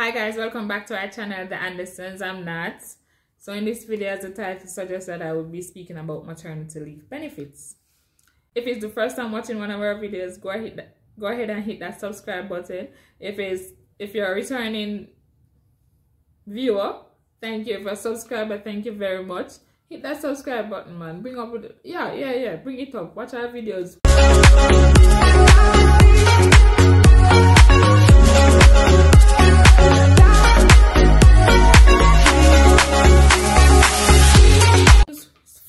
Hi guys, welcome back to our channel, DiAndersons. I'm Nat. So in this video, as the title suggests, that I will be speaking about maternity leave benefits. If it's the first time watching one of our videos, go ahead and hit that subscribe button. If you're a returning viewer, thank you. If you're a subscriber, thank you very much. Hit that subscribe button, man. Bring it up. Watch our videos.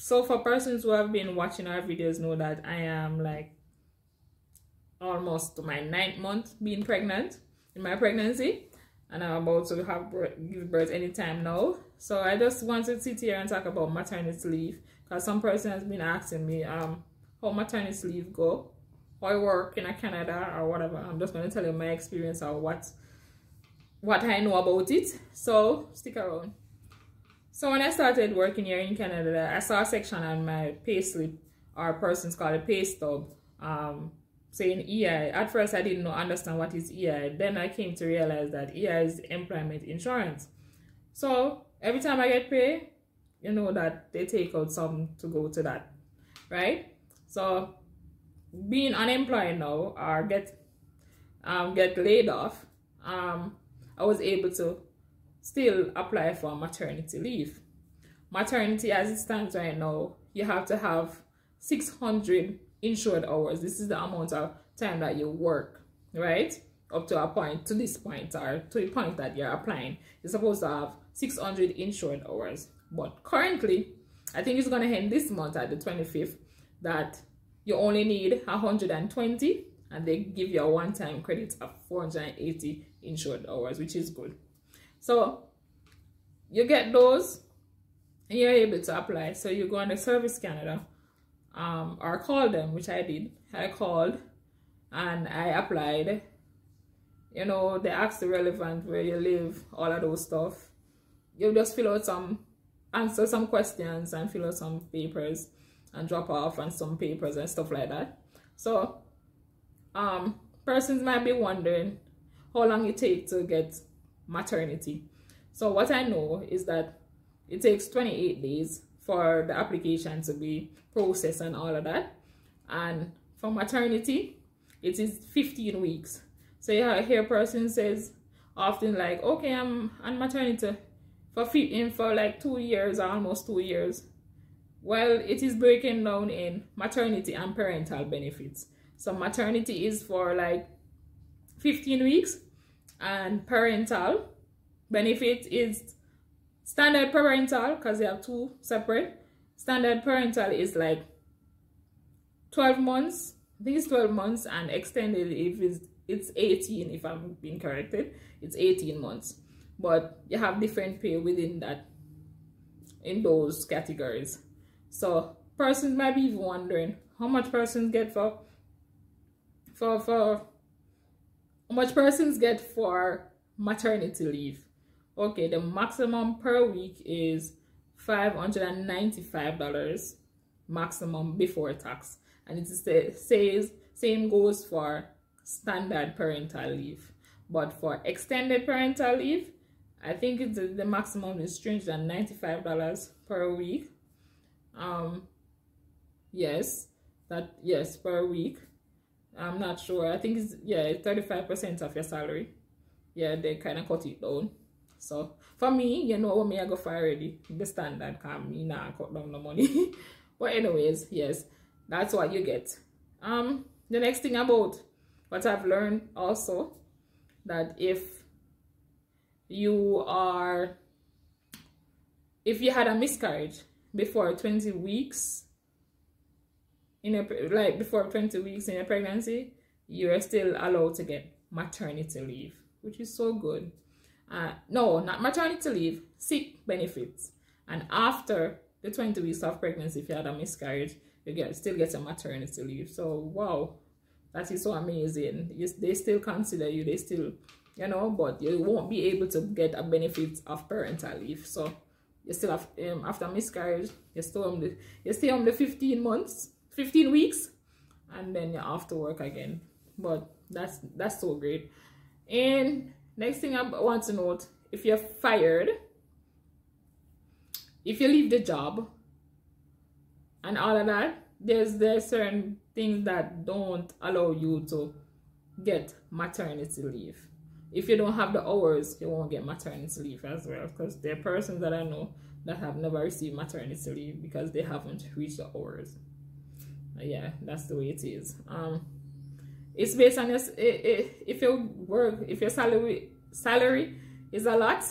So for persons who have been watching our videos know that I am like almost to my 9th month being pregnant in my pregnancy, and I'm about to give birth anytime now. So I just want to sit here and talk about maternity leave, because some person has been asking me how maternity leave go, how I work in Canada or whatever. I'm just going to tell you my experience or what I know about it. So stick around. So when I started working here in Canada, I saw a section on my pay slip, or persons call it pay stub, saying EI. At first I didn't understand what is EI. Then I came to realize that EI is employment insurance. So every time I get paid, you know that they take out some to go to that, right? So being unemployed now or get laid off, I was able to still apply for maternity leave. Maternity, as it stands right now, you have to have 600 insured hours. This is the amount of time that you work, right? Up to a point, to this point, or to the point that you're applying, you're supposed to have 600 insured hours. But currently, I think it's going to end this month at the 25th, that you only need 120, and they give you a one-time credit of 480 insured hours, which is good. So you get those and you're able to apply. So you go on the Service Canada or call them, which I did. I called and I applied. You know, they ask the relevant, where you live, all of those stuff. You just fill out answer some questions and fill out some papers and drop off on some papers and stuff like that. So persons might be wondering how long it takes to get maternity. So what I know is that it takes 28 days for the application to be processed and all of that. And for maternity, it is 15 weeks. So you hear a person says often like, okay, I'm on maternity for like 2 years or almost 2 years. Well, it is breaking down in maternity and parental benefits. So maternity is for like 15 weeks, and parental benefit is standard parental, because they have two separate. Standard parental is like 12 months. I think it's 12 months, and extended if it's 18, if I'm being corrected. It's 18 months. But you have different pay within that, in those categories. So persons might be even wondering how much persons get for maternity leave. Okay, the maximum per week is $595 maximum before tax, and it says same goes for standard parental leave. But for extended parental leave, I think it's the maximum is $395 per week. Yes, per week. I'm not sure. I think it's 35% of your salary. Yeah, they kind of cut it down. So for me, you know what me I go for already. The standard can me now cut down the money. But anyways, yes, that's what you get. The next thing about what I've learned also, that if you had a miscarriage before 20 weeks before 20 weeks in a pregnancy, you are still allowed to get maternity leave, which is so good. No, not maternity leave, sick benefits. And after the 20 weeks of pregnancy, if you had a miscarriage, you still get a maternity leave. So wow, that is so amazing. They still consider you, they still, you know, but you won't be able to get a benefit of parental leave. So you still have, after miscarriage, you stay on the 15 weeks, and then you're off to work again. But that's so great. And Next thing I want to note, if you're fired, if you leave the job and all of that, there's certain things that don't allow you to get maternity leave. If you don't have the hours, you won't get maternity leave as well, because there are persons that I know that have never received maternity leave because they haven't reached the hours. Yeah, that's the way it is. It's based on your, if your salary is a lot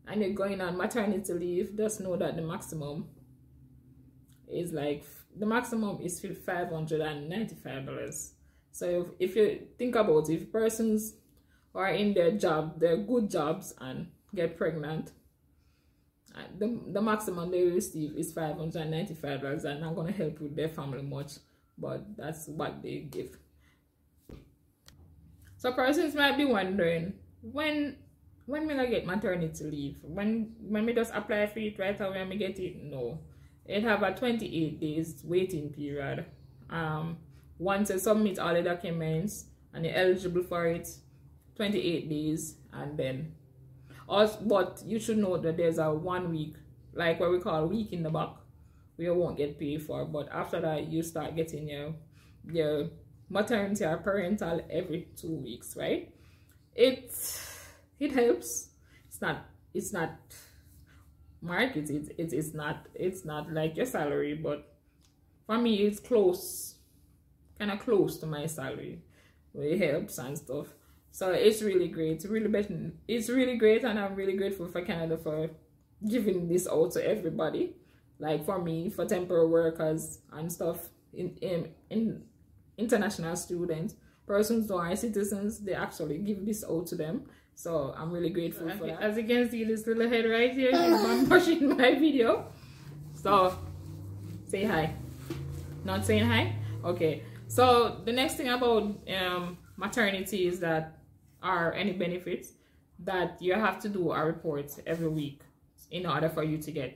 and you're going on maternity leave, just know that the maximum is the maximum is $595. So if you think about it, if persons are in their good jobs and get pregnant, the maximum they receive is $595, and not going to help with their family much, but that's what they give. So persons might be wondering, when will I get maternity leave? When we just apply for it right away and we get it? No. It have a 28 days waiting period. Once you submit all the documents and you're eligible for it, 28 days, and then but you should know that there's a 1 week, like what we call week in the back, where you won't get paid for, but after that you start getting your maternity or parental every 2 weeks, right? It helps. It's not market, it's not like your salary, but for me it's kind of close to my salary. It helps and stuff. So it's really great. It's really great, and I'm really grateful for Canada for giving this out to everybody. Like for me, for temporary workers and stuff, in international students, persons who are citizens, they actually give this out to them. So I'm really grateful for that. As you can see, this little head right here is pushing my video. So say hi. Not saying hi? Okay. So the next thing about maternity is that any benefits that you have to do a report every week in order for you to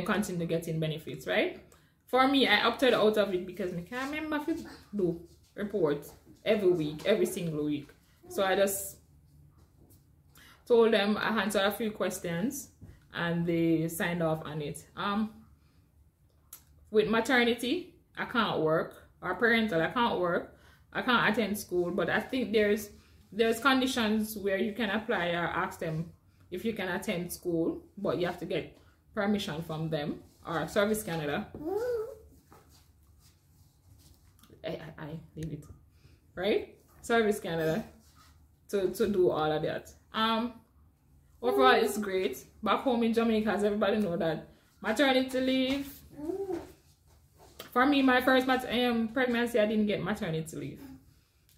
continue getting benefits, right? For me, I opted out of it because I can't remember if you do reports every week, every single week. So I just told them I answered a few questions and they signed off on it. With maternity, I can't work, or parental, I can't work. I can't attend school, but I think there's conditions where you can apply or ask them if you can attend school, but you have to get permission from them or Service Canada. I leave it, right? Service Canada to do all of that. Overall, it's great. Back home in Jamaica, as everybody know that maternity leave. For me, my first pregnancy, I didn't get maternity leave.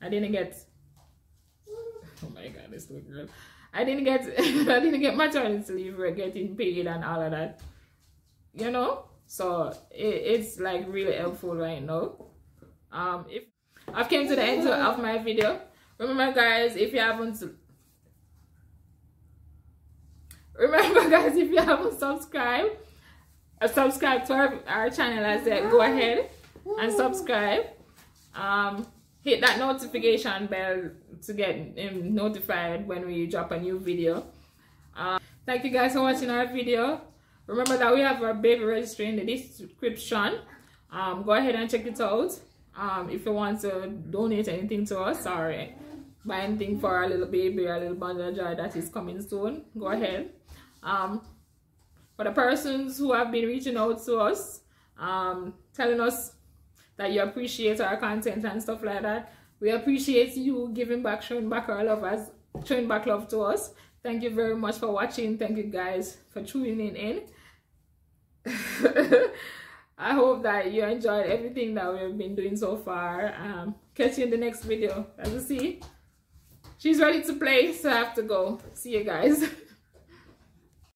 I didn't get. Oh my God, this little girl. I didn't get maternity leave. We're getting paid and all of that. You know, so it's like really helpful right now. If I've came to the end of my video, remember guys, if you haven't subscribe to our channel, I said, go ahead and subscribe. Hit that notification bell to get notified when we drop a new video. Thank you guys for watching our video. Remember that we have our baby registry in the description. Go ahead and check it out. If you want to donate anything to us or buy anything for our little baby or a little bundle of joy that is coming soon, go ahead. For the persons who have been reaching out to us, telling us that you appreciate our content and stuff like that, we appreciate you giving back, showing back our love, showing back love to us. Thank you very much for watching. Thank you guys for tuning in. I hope that you enjoyed everything that we've been doing so far. Catch you in the next video. As you see, she's ready to play, so I have to go. See you guys.